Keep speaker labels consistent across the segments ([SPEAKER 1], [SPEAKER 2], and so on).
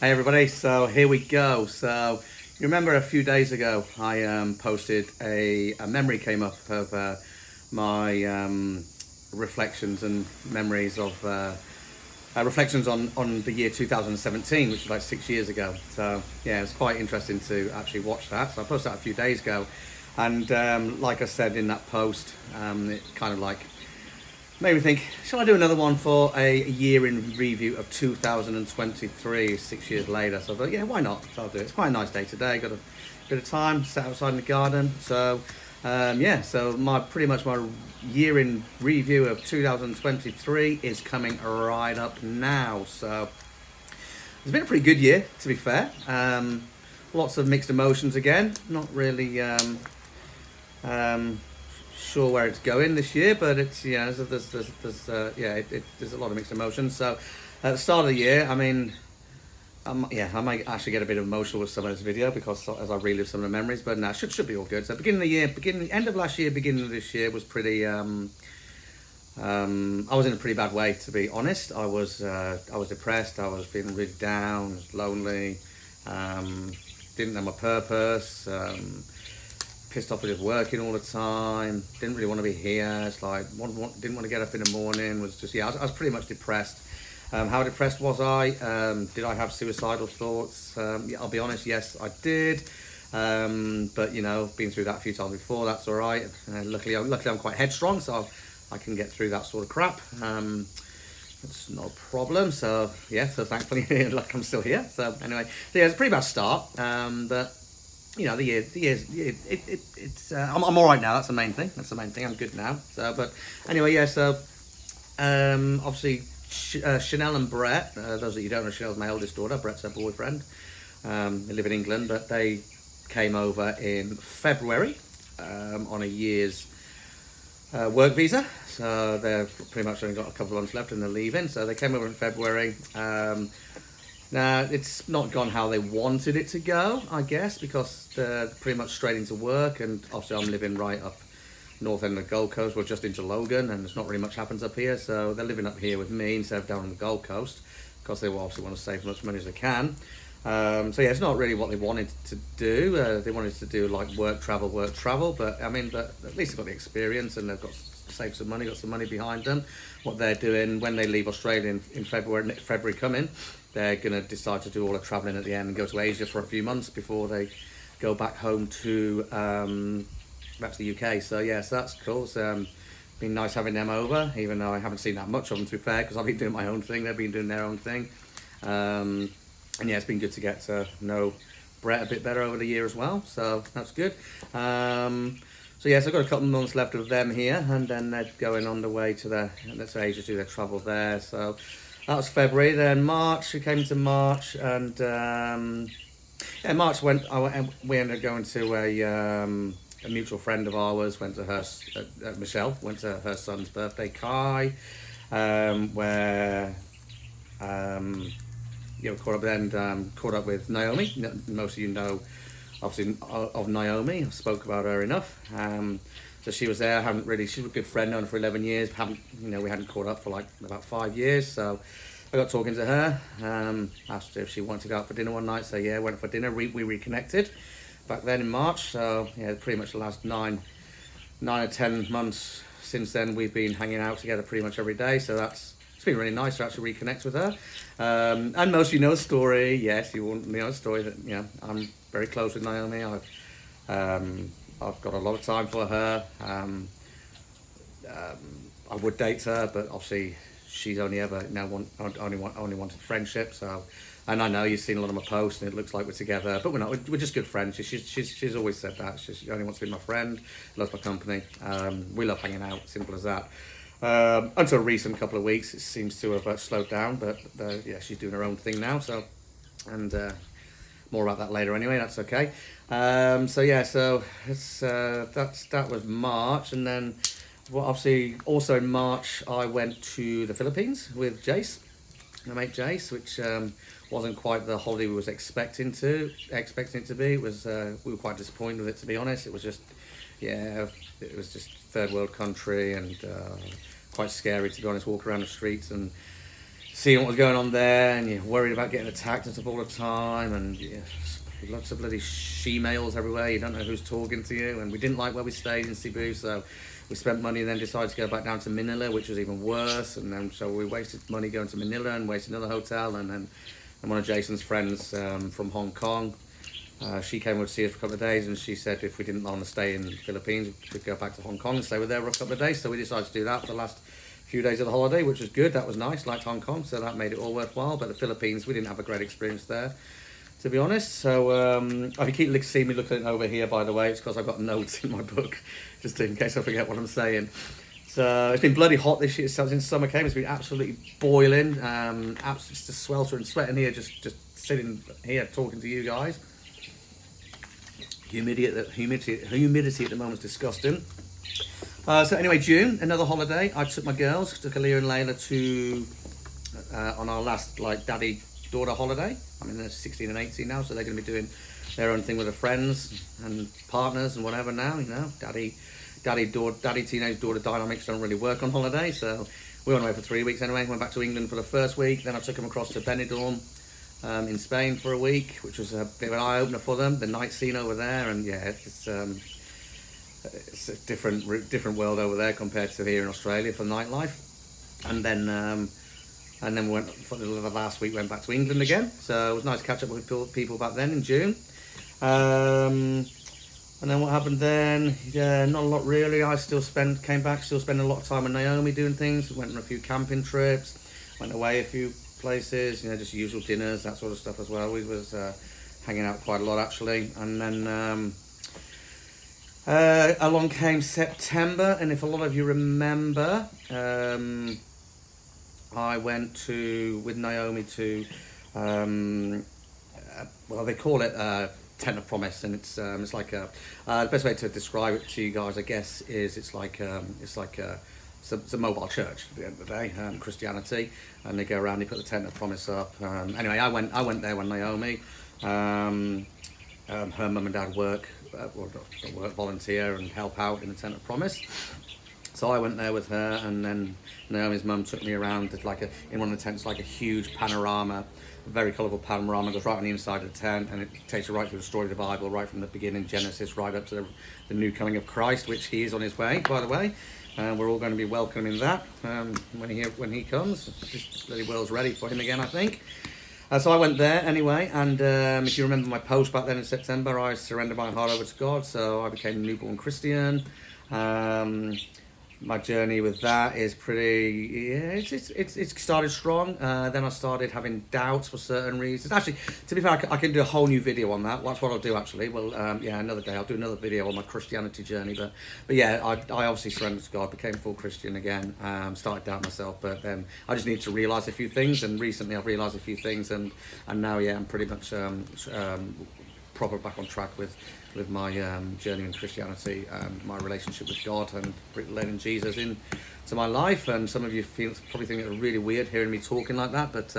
[SPEAKER 1] Hey everybody, so here we go. So you remember a few days ago I posted a memory came up of my reflections and memories of reflections on the year 2017, which was like 6 years ago. So yeah, it's quite interesting to actually watch that. So I posted that a few days ago, and like I said in that post, it kind of like made me think, shall I do another one for a year in review of 2023, 6 years later? So I thought, yeah, why not? So I'll do it. It's quite a nice day today. Got a bit of time, sat outside in the garden. So, yeah, so my pretty much my year in review of 2023 is coming right up now. So it's been a pretty good year, to be fair. Lots of mixed emotions again. Not really um, sure where it's going this year, but it's there's a lot of mixed emotions. So at the start of the year, I mean, I might actually get a bit emotional with some of this video because as I relive some of the memories, but no, should be all good. So beginning of the year, end of last year, beginning of this year was pretty. I was in a pretty bad way, to be honest. I was depressed. I was feeling really down, lonely. Didn't know my purpose. Pissed off with just working all the time. Didn't really want to be here. It's like didn't want to get up in the morning. Was just I was pretty much depressed. How depressed was I? Did I have suicidal thoughts? Yeah, I'll be honest. Yes, I did. But you know, been through that a few times before. That's all right. Luckily, I'm quite headstrong, so I can get through that sort of crap. It's not a problem. So yeah. So thankfully, like I'm still here. So anyway, so yeah, it's a pretty bad start. But you know, I'm all right now. That's the main thing. I'm good now. So, but anyway, yeah. So, obviously, Chanel and Brett. Those that you don't know, Chanel's my eldest daughter. Brett's her boyfriend. They live in England, but they came over in February on a year's work visa. So they've pretty much only got a couple of months left, and they're leaving. So they came over in February. Now, it's not gone how they wanted it to go, I guess, because they're pretty much straight into work, and obviously I'm living right up north end of the Gold Coast. We're just into Logan, and there's not really much happens up here, so they're living up here with me instead of down on the Gold Coast, because they will obviously want to save as much money as they can. So yeah, it's not really what they wanted to do. They wanted to do like work, travel, but I mean, but at least they've got the experience, and they've got saved some money, got some money behind them. What they're doing when they leave Australia in February coming, they're going to decide to do all the travelling at the end and go to Asia for a few months before they go back home to back to the UK. So yeah, so that's cool. It's been nice having them over, even though I haven't seen that much of them, to be fair, because I've been doing my own thing. They've been doing their own thing. And yeah, it's been good to get to know Brett a bit better over the year as well. So that's good. So yes, I've got a couple of months left of them here, and then they're going on the way to Asia to do their travel there. So that was February. Then March, we came to March, and March we ended up going to a mutual friend of ours. Went to her, Michelle. Went to her son's birthday, Kai, where caught up with Naomi. Most of you know, obviously, of Naomi. I spoke about her enough. So she was there. She was a good friend, known her for 11 years. We hadn't caught up for like about 5 years. So I got talking to her. Asked her if she wanted to go out for dinner one night. So yeah, went for dinner. We reconnected back then in March. So yeah, pretty much the last 9 or 10 months since then, we've been hanging out together pretty much every day. So it's been really nice to actually reconnect with her. And most of you know the story. Yes, you won't know the story that I'm very close with Naomi. I've got a lot of time for her. I would date her, but obviously she's only ever only wanted friendship. So, and I know you've seen a lot of my posts, and it looks like we're together, but we're not. We're just good friends. She's always said that. She only wants to be my friend. Loves my company. We love hanging out. Simple as that. Until recent couple of weeks, it seems to have slowed down, but yeah, she's doing her own thing now. So, and more about that later. Anyway, that's okay. So yeah, so that was March, and then obviously also in March I went to the Philippines with Jace, my mate Jace, which wasn't quite the holiday we was expecting it to be. It was we were quite disappointed with it, to be honest. It was just third world country, and quite scary, to be honest. Walk around the streets and seeing what was going on there, and you're worried about getting attacked and stuff all the time, and lots of bloody she-males everywhere. You don't know who's talking to you, and we didn't like where we stayed in Cebu, so we spent money and then decided to go back down to Manila, which was even worse. And then so we wasted money going to Manila and wasted another hotel. And then one of Jason's friends from Hong Kong, she came over to see us for a couple of days, and she said if we didn't want to stay in the Philippines, we could go back to Hong Kong and stay with her for a couple of days. So we decided to do that for the last few days of the holiday, which was good. That was nice, liked Hong Kong, so that made it all worthwhile. But the Philippines, we didn't have a great experience there, to be honest. So if you keep seeing me looking over here, by the way, it's because I've got notes in my book, just in case I forget what I'm saying. So it's been bloody hot this year since summer came. It's been absolutely boiling, absolutely just swelter and sweating here, just sitting here talking to you guys. Humidity at the moment is disgusting. So anyway, June, another holiday. I took my girls, took Aaliyah and Layla to on our last daddy-daughter holiday. I mean, they're 16 and 18 now, so they're going to be doing their own thing with their friends and partners and whatever now. Daddy teenage daughter dynamics don't really work on holiday, so we went away for 3 weeks anyway. Went back to England for the first week, then I took them across to Benidorm in Spain for a week, which was a bit of an eye-opener for them. The night scene over there, and yeah, it's a different world over there compared to here in Australia for nightlife. And then we went for the last week, went back to England again. So it was nice to catch up with people back then in June. And then what happened then? Yeah, not a lot really. I came back, still spending a lot of time with Naomi doing things. Went on a few camping trips, went away a few places, just usual dinners, that sort of stuff as well. We was hanging out quite a lot actually. And then along came September, and if a lot of you remember, I went with Naomi to, they call it Tent of Promise, and it's like the best way to describe it to you guys, I guess, is it's a mobile church at the end of the day, Christianity, and they go around, they put the Tent of Promise up. Anyway, I went there with Naomi. Her mum and dad work volunteer and help out in the Tent of Promise. So I went there with her, and then Naomi's mum took me around. There's in one of the tents, like a huge panorama, a very colourful panorama, goes right on the inside of the tent, and it takes you right through the story of the Bible, right from the beginning, Genesis, right up to the new coming of Christ, which he is on his way, by the way. We're all going to be welcoming that when he comes. The world's ready for him again, I think. So I went there anyway, and if you remember my post back then in September, I surrendered my heart over to God, so I became a newborn Christian. My journey with that is it's started strong. Then I started having doubts for certain reasons. Actually, to be fair, I can do a whole new video on that. That's what I'll do actually. Well, another day I'll do another video on my Christianity journey. But yeah, I obviously surrendered to God, became full Christian again. Started doubting myself, but then I just needed to realise a few things. And recently I've realised a few things, and now I'm pretty much proper back on track with my journey in Christianity and my relationship with God, and letting Jesus into my life. And some of you probably think it's really weird hearing me talking like that, but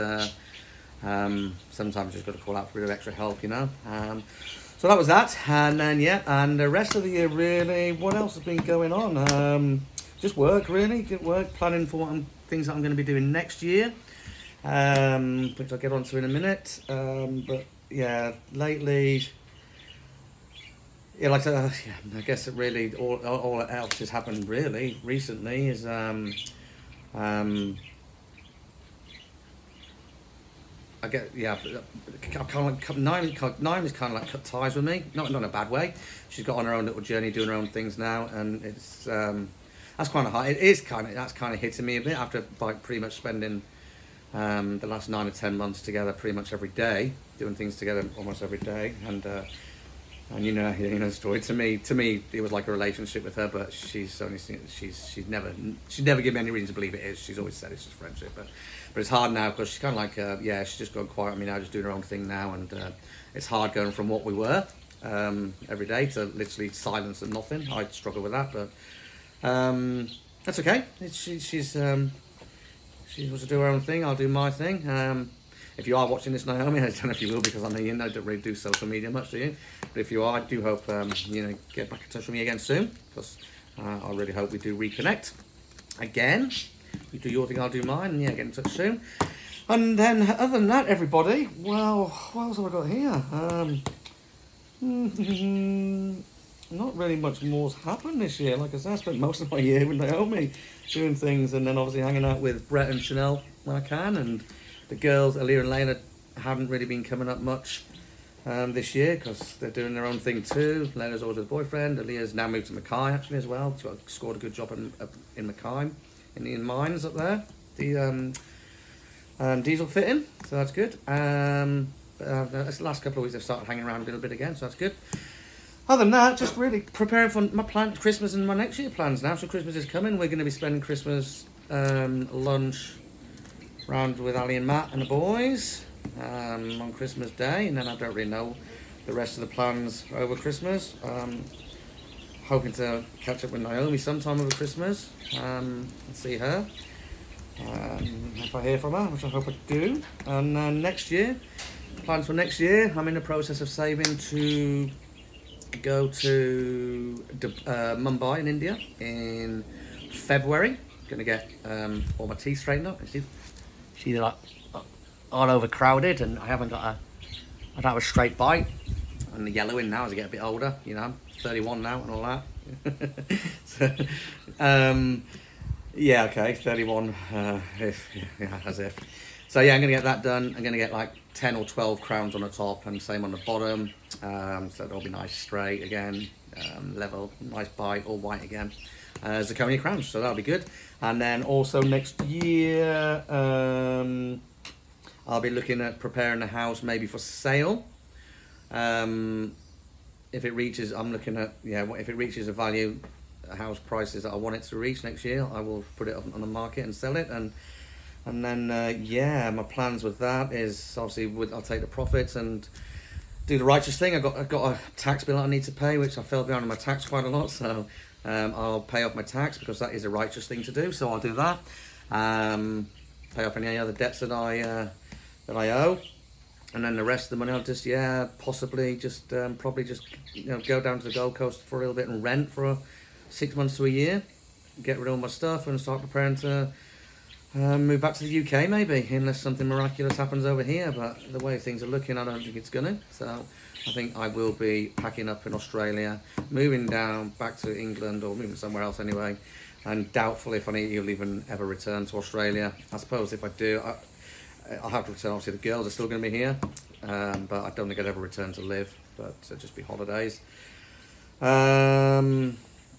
[SPEAKER 1] sometimes you just got to call out for a bit of extra help, So that was that, and then and the rest of the year really, what else has been going on? Just work really, good work, planning for things that I'm going to be doing next year, which I'll get onto in a minute. But yeah, lately. Yeah, I guess it really all else has happened really recently is I get Naomi's kind of like cut ties with me, not in a bad way. She's got on her own little journey, doing her own things now, and it's that's kind of hard. That's kind of hitting me a bit after pretty much spending the last 9 or 10 months together, pretty much every day, doing things together almost every day, and you know the story. To me, it was like a relationship with her, but she's never given me any reason to believe it is. She's always said it's just friendship, but it's hard now because she's kind of like she's just gone quiet on me now, just doing her own thing now, and it's hard going from what we were every day to literally silence and nothing. I struggle with that, but that's okay. She wants to do her own thing. I'll do my thing. If you are watching this, Naomi, I don't know if you will, because I know you don't really do social media much, do you? But if you are, I do hope get back in touch with me again soon, because I really hope we do reconnect again. You do your thing, I'll do mine, and get in touch soon. And then, other than that, everybody, well, what else have I got here? Not really much more's happened this year. Like I said, I spent most of my year with Naomi doing things, and then obviously hanging out with Brett and Chanel when I can. And the girls, Aaliyah and Layla, haven't really been coming up much this year because they're doing their own thing too. Layla's always with a boyfriend. Aaliyah's now moved to Mackay actually as well. She scored a good job in Mackay, in the mines up there. The diesel fitting, so that's good. This last couple of weeks I've started hanging around a little bit again, so that's good. Other than that, just really preparing for my Christmas and my next year plans now. So Christmas is coming. We're going to be spending Christmas lunch round with Ali and Matt and the boys on Christmas Day, and then I don't really know the rest of the plans over Christmas. Hoping to catch up with Naomi sometime over Christmas and see her. If I hear from her, which I hope I do. And then next year, plans for next year, I'm in the process of saving to go to Mumbai in India in February. Gonna get all my teeth straightened up. She's like all overcrowded, and I don't have a straight bite. And the yellowing now as I get a bit older, you know, I'm 31 now and all that. So, yeah, okay, 31, as if. So yeah, I'm going to get that done. I'm going to get like 10 or 12 crowns on the top and same on the bottom. So they'll be nice straight again, level, nice bite, all white again. Zirconia crowns, so that'll be good. And then also next year, I'll be looking at preparing the house maybe for sale. If it reaches, I'm looking at, if it reaches a value, house prices that I want it to reach next year, I will put it up on the market and sell it. And then my plans with that is obviously I'll take the profits and do the righteous thing. I've got a tax bill I need to pay, which I fell behind on my tax quite a lot, so I'll pay off my tax because that is a righteous thing to do, so I'll do that. Pay off any other debts that I owe, and then the rest of the money I'll just probably just go down to the Gold Coast for a little bit and rent for 6 months to a year, get rid of all my stuff and start preparing to move back to the UK maybe, unless something miraculous happens over here. But the way things are looking, I don't think it's gonna. So I think I will be packing up in Australia, moving down back to England or moving somewhere else anyway, and doubtful if you'll even ever return to Australia. I suppose if I do, I'll have to return. Obviously the girls are still going to be here, but I don't think I'd ever return to live, but it'll just be holidays.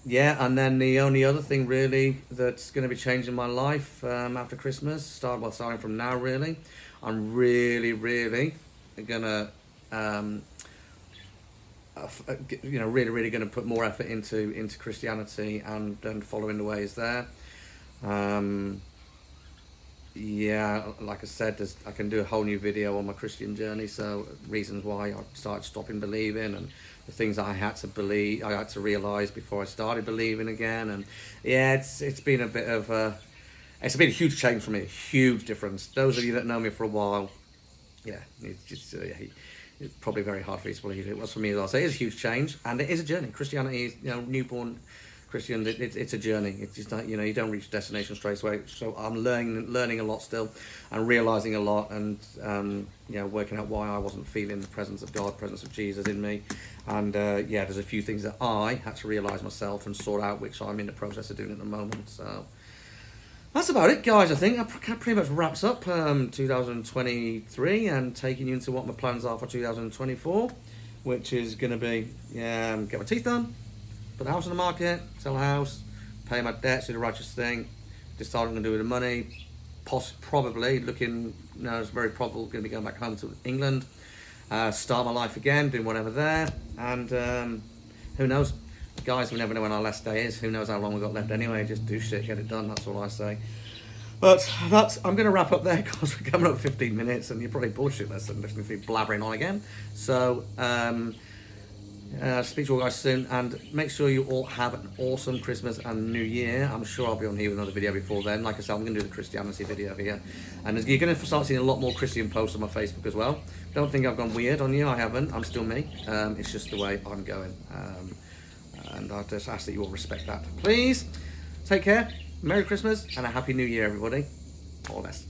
[SPEAKER 1] And then the only other thing really that's going to be changing my life after Christmas, starting from now really, I'm really gonna really going to put more effort into Christianity and following the ways there. Like I said, I can do a whole new video on my Christian journey, so reasons why I started stopping believing and the things I had to realise before I started believing again. And it's been a bit of it's been a huge change for me, a huge difference. Those of you that know me for a while, it's probably very hard for you to believe. It was for me as well. So it is a huge change, and it is a journey. Christianity is, newborn Christian, it's a journey. It's just like, you don't reach destination straight away. So I'm learning a lot still, and realising a lot, and working out why I wasn't feeling the presence of God, presence of Jesus in me. And there's a few things that I had to realise myself and sort out, which I'm in the process of doing at the moment. So that's about it, guys. I think that pretty much wraps up 2023 and taking you into what my plans are for 2024, which is going to be get my teeth done, put the house on the market, sell the house, pay my debts, do the righteous thing, decide what I'm going to do with the money. Probably looking, it's very probable going to be going back home to England, start my life again, doing whatever there, and who knows, guys, we never know when our last day is. Who knows how long we've got left anyway. Just do shit, get it done, that's all I say. But I'm going to wrap up there because we're coming up 15 minutes and you're probably bullshit listening to me blabbering on again. So speak to you all guys soon, and make sure you all have an awesome Christmas and New Year. I'm sure I'll be on here with another video before then. Like I said, I'm going to do the Christianity video here, and you're going to start seeing a lot more Christian posts on my Facebook as well. Don't think I've gone weird on you, I haven't. I'm still me. It's just the way I'm going, and I just ask that you all respect that, please. Take care, Merry Christmas and a Happy New Year, everybody. All the best.